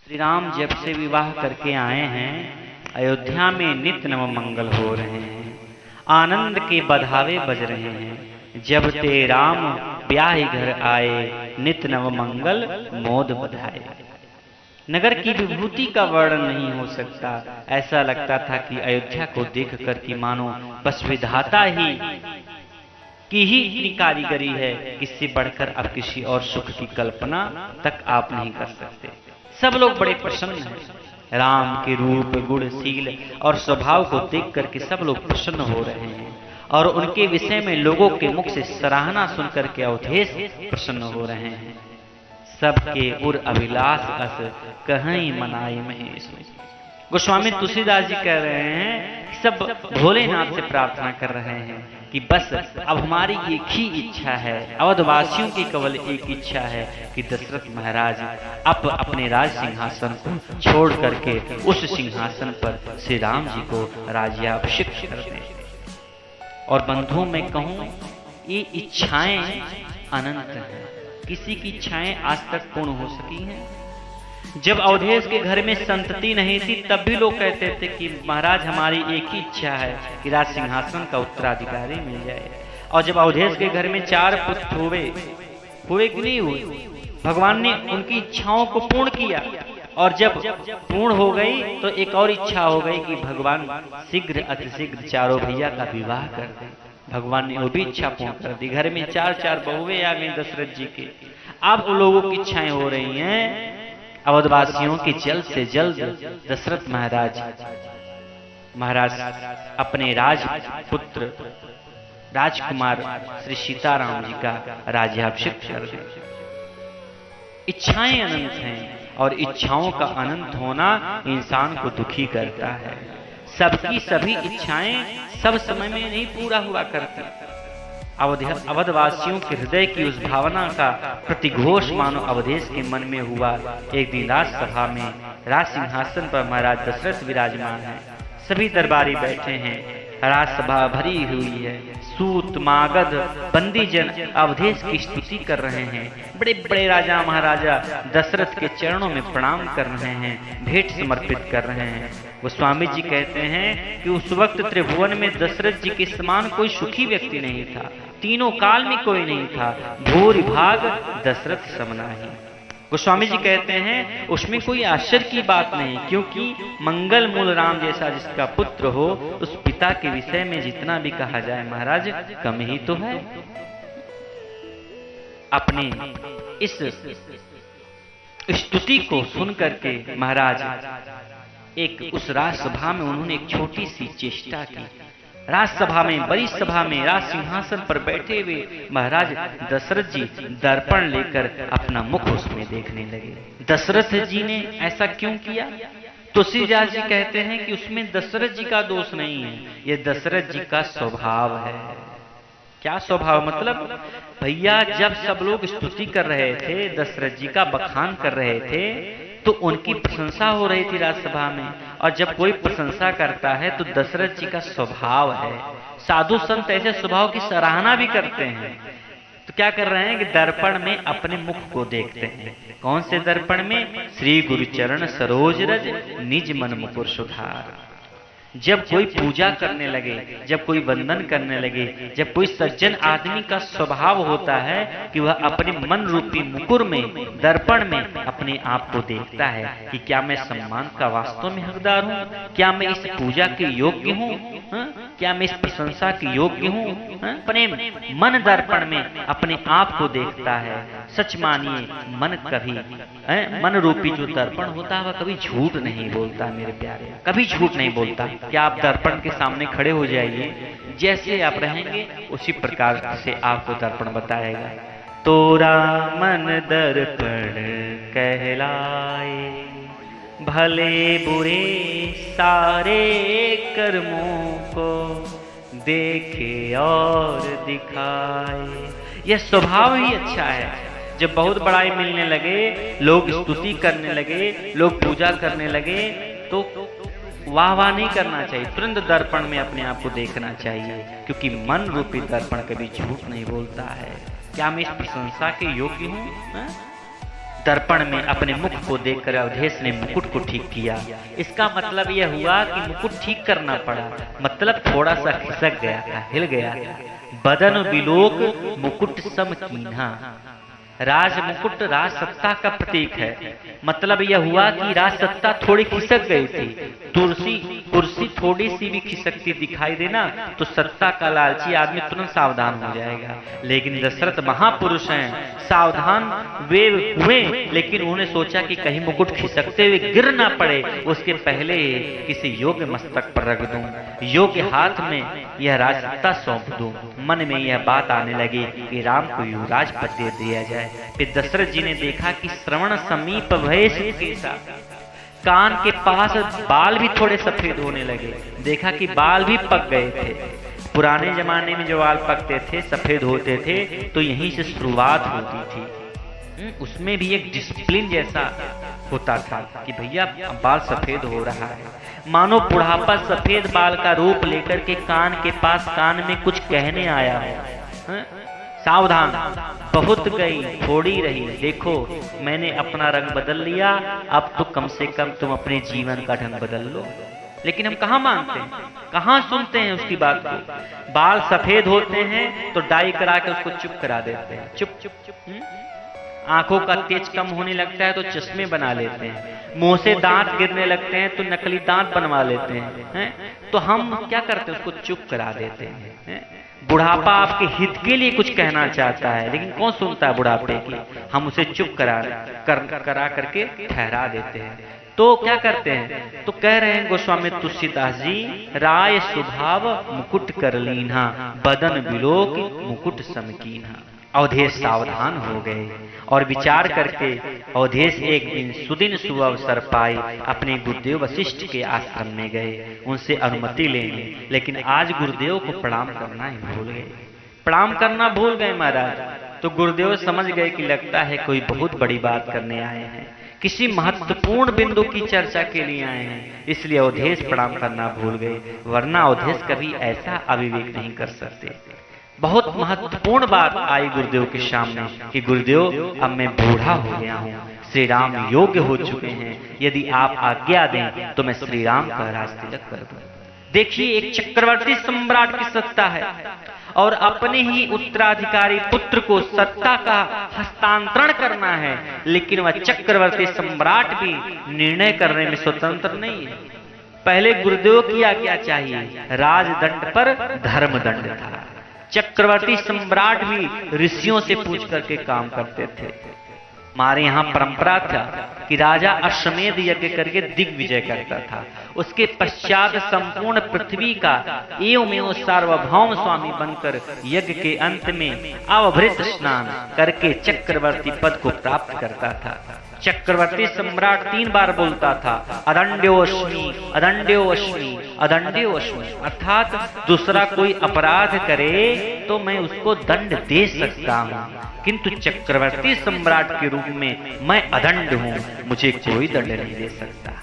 श्री राम जब से विवाह करके आए हैं, अयोध्या में नित्य नव मंगल हो रहे हैं, आनंद के बधावे बज रहे हैं। जब ते राम ब्याह घर आए, नित्य नव मंगल मोद बधाए। नगर की विभूति का वर्णन नहीं हो सकता। ऐसा लगता था कि अयोध्या को देख कर कि मानो बस विधाता ही की ही इतनी कारीगरी है, इससे बढ़कर अब किसी और सुख की कल्पना तक आप नहीं कर सकते। सब लोग बड़े प्रसन्न हैं। राम के रूप, गुण, शील और स्वभाव को देख करके सब लोग प्रसन्न हो रहे हैं और उनके विषय में लोगों के मुख से सराहना सुनकर के अवधेश प्रसन्न हो रहे हैं। सबके उर अभिलाष अस कहीं मनाई महेश। गोस्वामी तुलसीदास जी कह रहे हैं, सब भोलेनाथ से प्रार्थना कर रहे हैं कि बस अब हमारी एक ही इच्छा है, अवधवासियों की केवल एक इच्छा है कि दशरथ महाराज अब अपने राज सिंहासन को छोड़ करके उस सिंहासन पर श्री राम जी को राज्याभिषिक्त कर दें। और बंधुओं में कहूं, ये इच्छाएं अनंत हैं। किसी की इच्छाएं आज तक पूर्ण हो सकी हैं? जब अवधेश के घर में संतति नहीं थी, तब भी लोग कहते थे कि महाराज हमारी एक ही इच्छा है कि राज सिंहासन का उत्तराधिकारी मिल जाए। और जब अवधेश के घर में 4 पुत्र हुए कि नहीं हुए, भगवान ने उनकी इच्छाओं को पूर्ण किया। और जब पूर्ण हो गई तो एक और इच्छा हो गई कि भगवान शीघ्र अतिशीघ्र चारों भैया का विवाह कर दे। भगवान ने वो भी इच्छा पूर्ण कर दी। घर में 4 बहुएं आ गई दशरथ जी के। अब उन लोगों की इच्छाएं हो रही हैं अवधवासियों की जल्द से जल्द दशरथ महाराज अपने राजपुत्र राजकुमार श्री सीताराम जी का राज्याभिषेक कर दें। इच्छाएं अनंत हैं और इच्छाओं का अनंत होना इंसान को दुखी करता है। सबकी सभी इच्छाएं सब समय में नहीं पूरा हुआ करती। अवधवासियों के हृदय की उस भावना का प्रतिघोष मानो अवधेश के मन में हुआ। एक दिन राजसभा में राज सिंहासन पर महाराज दशरथ विराजमान हैं, सभी दरबारी बैठे हैं, राजसभा भरी हुई है। सूत, मागध, बंदीजन अवधेश की स्तुति कर रहे हैं। बड़े बड़े राजा महाराजा दशरथ के चरणों में प्रणाम कर रहे हैं, भेंट समर्पित कर रहे हैं। गोस्वामी जी कहते हैं कि उस वक्त त्रिभुवन में दशरथ जी के समान कोई सुखी व्यक्ति नहीं था। तीनों काल में कोई नहीं था। भूरि भाग दशरथ समना ही। गोस्वामी जी कहते हैं उसमें कोई आश्चर्य की बात नहीं, क्योंकि मंगल मूल राम जैसा जिसका पुत्र हो, उस पिता के विषय में जितना भी कहा जाए महाराज कम ही तो है। अपने इस स्तुति को सुन करके महाराज एक उस राजसभा में उन्होंने एक छोटी सी चेष्टा की। राजसभा में, बड़ी सभा में, राज सिंहासन पर बैठे हुए महाराज दशरथ जी दर्पण लेकर अपना मुख उसमें देखने लगे। दशरथ जी ने ऐसा क्यों किया? तुलसीदास जी कहते हैं कि उसमें दशरथ जी का दोष नहीं है, ये दशरथ जी का स्वभाव है। क्या स्वभाव? मतलब भैया जब सब लोग स्तुति कर रहे थे, दशरथ जी का बखान कर रहे थे, तो उनकी प्रशंसा हो रही थी राजसभा में। और जब कोई प्रशंसा करता है तो दशरथ जी का स्वभाव है। साधु संत ऐसे स्वभाव की सराहना भी करते हैं। तो क्या कर रहे हैं कि दर्पण में अपने मुख को देखते हैं। कौन से दर्पण में? श्री गुरुचरण सरोज रज निज मन मुकुर सुधार। जब कोई पूजा करने लगे, जब कोई वंदन करने लगे, जब कोई सज्जन आदमी का स्वभाव होता है कि वह अपने मन रूपी मुकुर में, दर्पण में अपने आप को देखता है कि क्या मैं सम्मान का वास्तव में हकदार हूँ? क्या मैं इस पूजा के योग्य हूँ? क्या मैं इस प्रशंसा के योग्य हूँ? अपने मन दर्पण में अपने आप को देखता है। सच मानिए, मन रूपी जो दर्पण होता है वह कभी झूठ नहीं बोलता मेरे प्यारे, कभी झूठ नहीं बोलता। क्या आप दर्पण के सामने खड़े हो जाइए, जैसे आप रहेंगे उसी प्रकार से आपको दर्पण बताएगा। तोरा मन दर्पण कहलाए, भले बुरे सारे कर्मों को देखे और दिखाए। यह स्वभाव ही अच्छा है। जब बहुत बड़ाई मिलने लगे, लोग स्तुति करने लगे, लोग पूजा करने लगे, तो वाह नहीं करना चाहिए, तुरंत दर्पण में अपने आप को देखना चाहिए, क्योंकि मन रूपी दर्पण कभी झूठ नहीं बोलता है। क्या मैं इस प्रशंसा के योग्य हूँ? दर्पण में अपने मुख को देखकर अवधेश ने मुकुट को ठीक किया। इसका मतलब यह हुआ कि मुकुट ठीक करना पड़ा, मतलब थोड़ा सा खिसक गया था, हिल गया था। बदन बिलोक मुकुट सम कीन्हा, राज मुकुट राज सत्ता का प्रतीक है। मतलब यह हुआ कि राज सत्ता थोड़ी खिसक गई थी। कुर्सी थोड़ी सी भी खिसकती दिखाई देना तो सत्ता का लालची आदमी तुरंत सावधान हो जाएगा। लेकिन दशरथ महापुरुष हैं, सावधान वे हुए, लेकिन उन्होंने सोचा कि कहीं मुकुट खिसकते हुए गिर ना पड़े, उसके पहले किसी योग्य मस्तक पर रख दूं, योग्य हाथ में यह राज सत्ता सौंप दूं। मन में यह बात आने लगी कि राम को युवराज पद दे दिया जाए। फिर दशरथ जी ने देखा कि श्रवण समीप भय केसा, कान के पास बाल भी थोड़े सफेद होने लगे। देखा कि बाल भी पक गए थे। पुराने जमाने में जो बाल पकते थे, सफेद होते थे, तो यहीं से शुरुआत होती थी। उसमें भी एक डिसिप्लिन जैसा होता था कि भैया बाल सफेद हो रहा है। मानो बुढ़ापा सफेद बाल का रूप लेकर के कान के पास कान में कुछ कहने आया है। सावधान, बहुत गई थोड़ी रही, देखो मैंने अपना रंग बदल लिया, अब तो कम से कम तुम अपने जीवन का ढंग बदल लो। लेकिन हम कहाँ मानते हैं, कहाँ सुनते हैं उसकी बात को। बाल सफेद होते हैं तो डाई करा के उसको चुप करा देते हैं, चुप चुप चुप। आंखों का तेज कम होने लगता है तो चश्मे बना लेते हैं, मुंह से दांत गिरने लगते हैं तो नकली दांत बनवा लेते हैं। तो हम क्या करते हैं, उसको चुप करा देते हैं। बुढ़ापा आपके हित के लिए कुछ कहना चाहता है, लेकिन कौन सुनता है बुढ़ापे की। हम उसे चुप करा करके ठहरा देते हैं। तो क्या करते हैं, तो कह रहे हैं गोस्वामी तुलसीदास जी, राय स्वभाव मुकुट कर लीन्हा, बदन बिलोक मुकुट समकीन्हा। अवधेश सावधान हो गए और विचार करके अवधेश एक दिन सुदिन सुअवसर पाए अपने गुरुदेव वशिष्ठ के आश्रम में गए उनसे अनुमति लेने। लेकिन आज गुरुदेव को प्रणाम करना ही भूल गए, प्रणाम करना भूल गए महाराज। तो गुरुदेव समझ गए कि लगता है कोई बहुत बड़ी बात करने आए हैं, किसी महत्वपूर्ण बिंदु की चर्चा के लिए आए हैं, इसलिए अवधेश प्रणाम करना भूल गए। वरना अवधेश कभी ऐसा अविवेक नहीं कर सकते। बहुत महत्वपूर्ण बात आई गुरुदेव के सामने कि गुरुदेव अब मैं बूढ़ा हो गया हूँ, श्री राम योग्य हो चुके हैं, यदि आप आज्ञा दें तो मैं श्री राम का राज तिलक कर दूं। देखिए, एक चक्रवर्ती सम्राट की सत्ता है और अपने ही उत्तराधिकारी पुत्र को सत्ता का हस्तांतरण करना है, लेकिन वह चक्रवर्ती सम्राट भी निर्णय करने में स्वतंत्र नहीं है। पहले गुरुदेव की आज्ञा चाहिए, राजदंड पर धर्मदंड था। चक्रवर्ती सम्राट भी ऋषियों से पूछ करके काम करते थे। हमारे यहाँ परंपरा था कि राजा अश्वमेध यज्ञ करके दिग्विजय करता था, उसके पश्चात संपूर्ण पृथ्वी का एवं सार्वभौम स्वामी बनकर यज्ञ के अंत में अवभृत स्नान करके चक्रवर्ती पद को प्राप्त करता था। चक्रवर्ती सम्राट 3 बार बोलता था, अदंड्योऽस्मि अदंड्योऽस्मि अदंड्योऽस्मि, अर्थात दूसरा कोई अपराध करे तो मैं उसको दंड दे सकता हूँ, किंतु चक्रवर्ती सम्राट के रूप में मैं अदंड हूँ, मुझे कोई दंड नहीं दे सकता।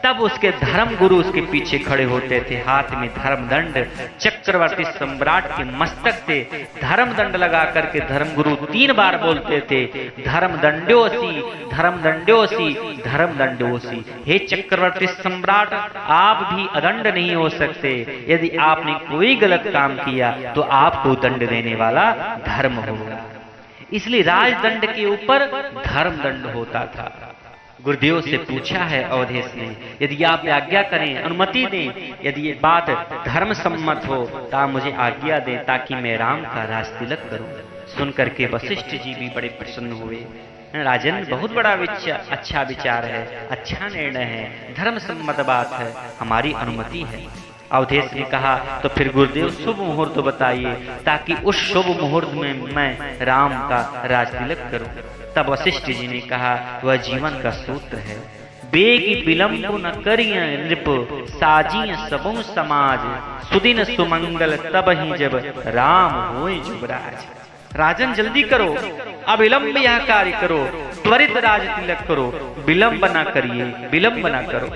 तब उसके धर्म गुरु उसके पीछे खड़े होते थे, हाथ में धर्मदंड। चक्रवर्ती सम्राट के मस्तक से धर्मदंड लगा करके धर्म गुरु 3 बार बोलते थे, धर्मदंड्योसी धर्मदंड्योसी धर्मदंड्योसी। हे चक्रवर्ती सम्राट, आप भी अदंड नहीं हो सकते। यदि आपने कोई गलत काम किया तो आपको दंड देने वाला धर्म होगा। इसलिए राजदंड के ऊपर धर्मदंड होता था। गुरुदेव से पूछा है अवधेश ने, यदि आप आज्ञा करें, अनुमति दें, यदि ये बात धर्म सम्मत हो तो आप मुझे आज्ञा दें ताकि मैं राम का राज तिलक करूं। सुन करके वशिष्ठ जी भी बड़े प्रसन्न हुए। राजन, बहुत बड़ा अच्छा विचार है, अच्छा निर्णय है, धर्म सम्मत बात है, हमारी अनुमति है। अवधेश ने कहा, तो फिर गुरुदेव शुभ मुहूर्त बताइए ताकि उस शुभ मुहूर्त में मैं राम का राज तिलक करूं। तब वशिष्ठ जी ने कहा, वह जीवन का सूत्र है, बेग विलंब न करिय नृप, साजिय सबों समाज, सुदिन सुमंगल तब ही जब राम होए जुबराज। राजन, जल्दी करो, अविलंब यह कार्य करो, त्वरित राज तिलक करो, विलंब न करिए, विलंब न करो,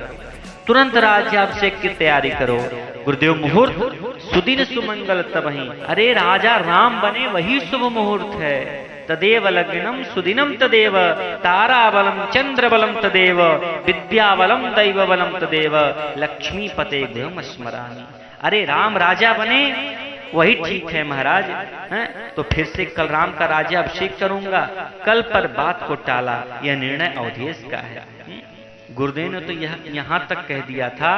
तुरंत राज्याभिषेक की तैयारी करो। गुरुदेव, मुहूर्त सुदिन सुमंगल तब ही, अरे राजा राम बने वही शुभ मुहूर्त है। तदेव लग्नम सुदिनम तदेव ताराबलम चंद्रबलम तदेव विद्याबलम दैवबलम तदेव लक्ष्मीपते गृहम स्मरामि। अरे राम राजा बने वही ठीक है महाराज, हैं? तो फिर से कल राम का राज्य अभिषेक करूंगा। कल पर बात को टाला, यह निर्णय अवधेश का है। गुरुदेव ने तो यहाँ तक कह दिया था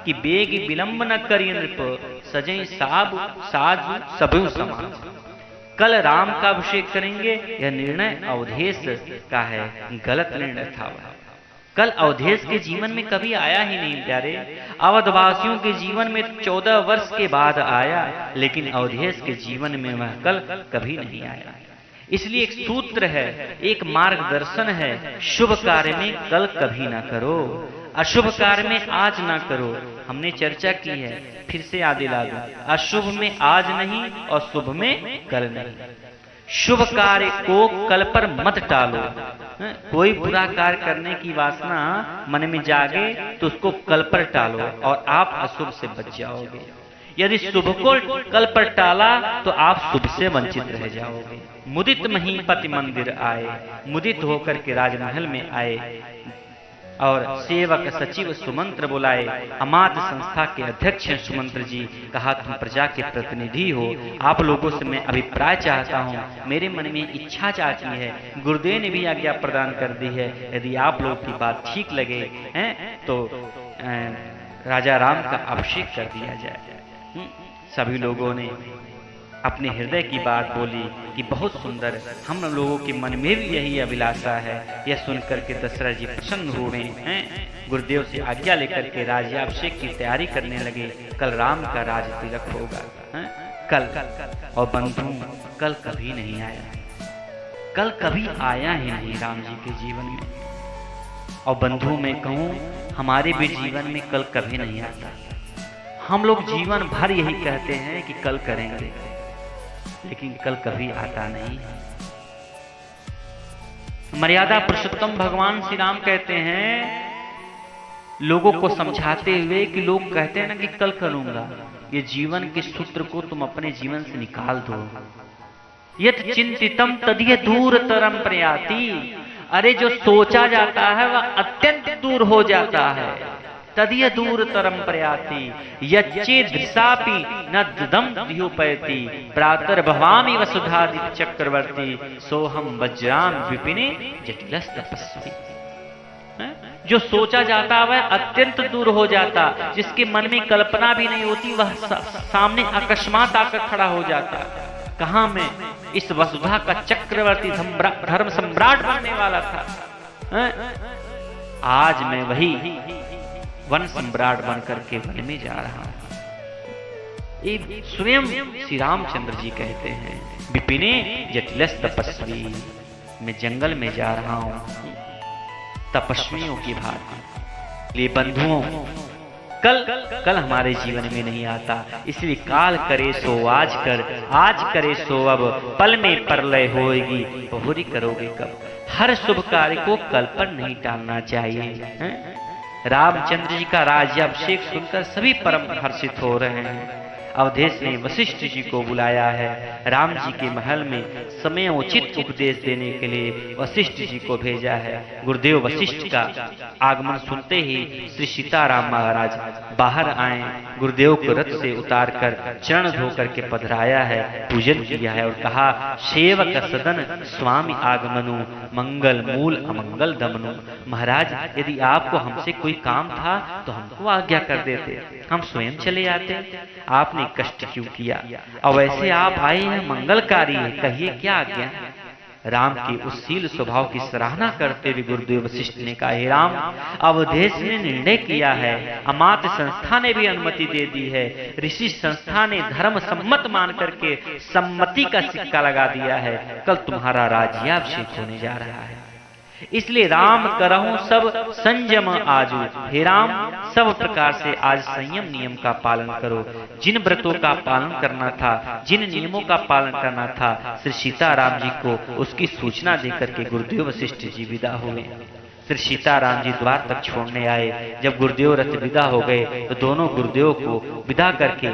कि बेग विलंब न करिए नृप, सजई साब साजु सबु समाज। कल राम का अभिषेक करेंगे, यह निर्णय अवधेश का है, गलत निर्णय था। कल अवधेश के जीवन में कभी आया ही नहीं प्यारे। अवधवासियों के जीवन में 14 वर्ष के बाद आया, लेकिन अवधेश के जीवन में वह कल कभी नहीं आया। इसलिए एक सूत्र है, एक मार्गदर्शन है, शुभ कार्य में कल कभी ना करो, अशुभ कार्य में आज ना करो। हमने चर्चा की है, फिर से याद दिला दूं, अशुभ में आज नहीं और शुभ में कल नहीं। शुभ कार्य को कल पर मत टालो। कोई बुरा कार्य करने की वासना मन में जागे तो उसको कल पर टालो और आप अशुभ से बच जाओगे। यदि शुभ को कल पर टाला तो आप शुभ से वंचित रह जाओगे। मुदित महीपति मंदिर आए, मुदित होकर के राजमहल में आए और सेवक सचिव सुमंत्र बुलाए। अमात्य संस्था के अध्यक्ष हैं सुमंत्र जी। कहा तुम प्रजा के प्रतिनिधि हो, आप लोगों से मैं अभिप्राय चाहता हूँ, मेरे मन में इच्छा चाहती है। गुरुदेव ने भी आज्ञा प्रदान कर दी है, यदि आप लोग की बात ठीक लगे हैं तो राजा राम का अभिषेक कर दिया जाए। सभी लोगों ने अपने हृदय की बात बोली कि बहुत सुंदर, हम लोगों के मन में भी यही अभिलाषा है। यह सुनकर के दशरथ जी प्रसन्न हो रहे हैं। गुरुदेव से आज्ञा लेकर के राज्याभिषेक की तैयारी करने लगे। कल राम का राज तिलक होगा, कल। और बंधु कल कभी नहीं आया, कल कभी आया ही नहीं राम जी के जीवन में। और बंधु मैं कहूं, हमारे भी जीवन में कल कभी नहीं आता। हम लोग जीवन भर यही कहते हैं कि कल करेंगे, लेकिन कल कभी आता नहीं। मर्यादा पुरुषोत्तम भगवान श्री राम कहते हैं लोगों को समझाते हुए कि लोग कहते हैं ना कि कल करूंगा, ये जीवन के सूत्र को तुम अपने जीवन से निकाल दो। यत् चिंतितम तदिह दूरतरम प्रयाति। अरे जो सोचा जाता है वह अत्यंत दूर हो जाता है। तदिह दूरतरम प्रयाति यच्चे दृशापि न ददम दियोपयति प्रातर भवामि वसुधादित्य चक्रवर्ती सोहम वज्राम विपिने जटिलस तपस्वी। जो सोचा जाता है वह अत्यंत दूर हो जाता, जिसके मन में कल्पना भी नहीं होती वह सामने अकस्मात आकर खड़ा हो जाता। कहां मैं इस वसुधा का चक्रवर्ती धर्म सम्राट बनने वाला था, आज मैं वही वन सम्राट बनकर के वन में जा रहा हूं। ये स्वयं श्री रामचंद्र जी कहते हैं विपिने जटिलस तपस्वी, मैं जंगल में जा रहा हूं तपस्वियों की भांति। लिए बंधुओं कल हमारे जीवन में नहीं आता, इसलिए काल करे सो आज कर, आज करे सो अब, पल में प्रलय होएगी बहुरी करोगे कब। हर शुभ कार्य को कल पर नहीं टालना चाहिए। रामचंद्र जी का राज्याभिषेक सुनकर सभी परम हर्षित हो रहे हैं। अवधेश ने वशिष्ठ जी को बुलाया है। राम जी के महल में समय उचित उपदेश देने के लिए वशिष्ठ जी को भेजा है। गुरुदेव वशिष्ठ का आगमन सुनते ही श्री सीताराम महाराज बाहर आए। गुरुदेव को रथ से उतार कर चरण धोकर के पधराया है, पूजन किया है और कहा सेवक सदन स्वामी आगमनु मंगल मूल अमंगल दमनु। महाराज यदि आपको हमसे कोई काम था तो हमको आज्ञा कर देते, हम स्वयं चले आते, आपने कष्ट क्यों किया। और वैसे आप आए हैं मंगलकारी है, कहिए क्या आज्ञा। राम के उस शील स्वभाव की सराहना करते हुए गुरुदेव वशिष्ठ ने कहा हे राम, अवधेश ने निर्णय किया है, अमात्य संस्था ने भी अनुमति दे दी है, ऋषि संस्था ने धर्म सम्मत मान करके सम्मति का सिक्का लगा दिया है, कल तुम्हारा राज्याभिषेक होने जा रहा है। इसलिए राम करहूं सब संयम आजू। हे राम सब प्रकार से आज संयम नियम का पालन करो। जिन व्रतों का पालन करना था, जिन नियमों का पालन करना था, श्री सीताराम जी को उसकी सूचना देकर के गुरुदेव वशिष्ठ जी विदा हुए। श्री सीताराम जी द्वार तक छोड़ने आए। जब गुरुदेव रथ विदा हो गए तो दोनों गुरुदेव को विदा करके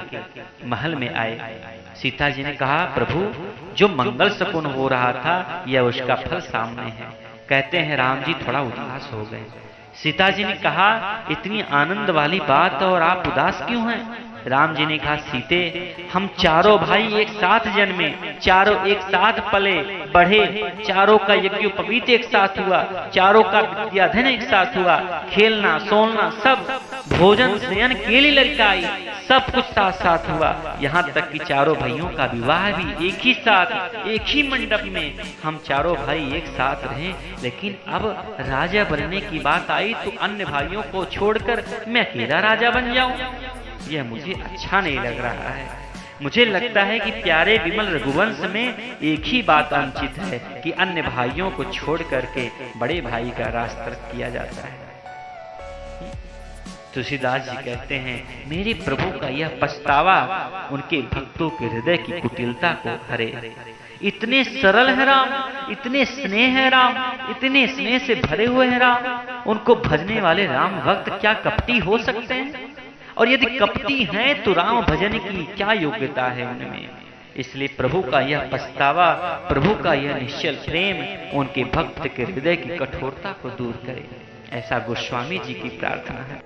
महल में आए। सीता जी ने कहा, प्रभु जो मंगल शकुन हो रहा था यह उसका फल सामने है। कहते हैं राम जी थोड़ा उदास हो गए। सीता जी ने कहा, इतनी आनंद वाली बात और आप उदास क्यों हैं? राम जी ने कहा, सीते हम चारों भाई एक साथ जन्मे, चारों एक साथ पले बढ़े, चारों का यज्ञोपवीत एक साथ हुआ, चारों का विद्याधन एक साथ हुआ, खेलना सोलना सब, भोजन शयन केली लड़काई, सब कुछ साथ साथ हुआ। यहाँ तक कि चारों भाइयों का विवाह भी एक ही साथ एक ही मंडप में हम चारों भाई एक साथ रहे। लेकिन अब राजा बनने की बात आई तो अन्य भाइयों को छोड़कर मैं अकेला राजा बन जाऊं, यह मुझे अच्छा नहीं लग रहा है। मुझे लगता है कि प्यारे विमल रघुवंश में एक ही बात अनुचित है कि अन्य भाइयों को छोड़ करके बड़े भाई का रास्ता किया जाता है। तुलसीदास जी कहते हैं, मेरे प्रभु का यह पछतावा उनके भक्तों के हृदय की कुटिलता को हरे। इतने सरल है राम, इतने स्नेह है राम, इतने स्नेह से भरे हुए हैं राम, उनको भजने वाले राम भक्त क्या कपटी हो सकते हैं? और यदि कपटी हैं तो राम भजन की क्या योग्यता है उनमें? इसलिए प्रभु का यह पछतावा, प्रभु का यह निश्चल प्रेम उनके भक्त के हृदय की कठोरता को दूर करे, ऐसा गोस्वामी जी की प्रार्थना है।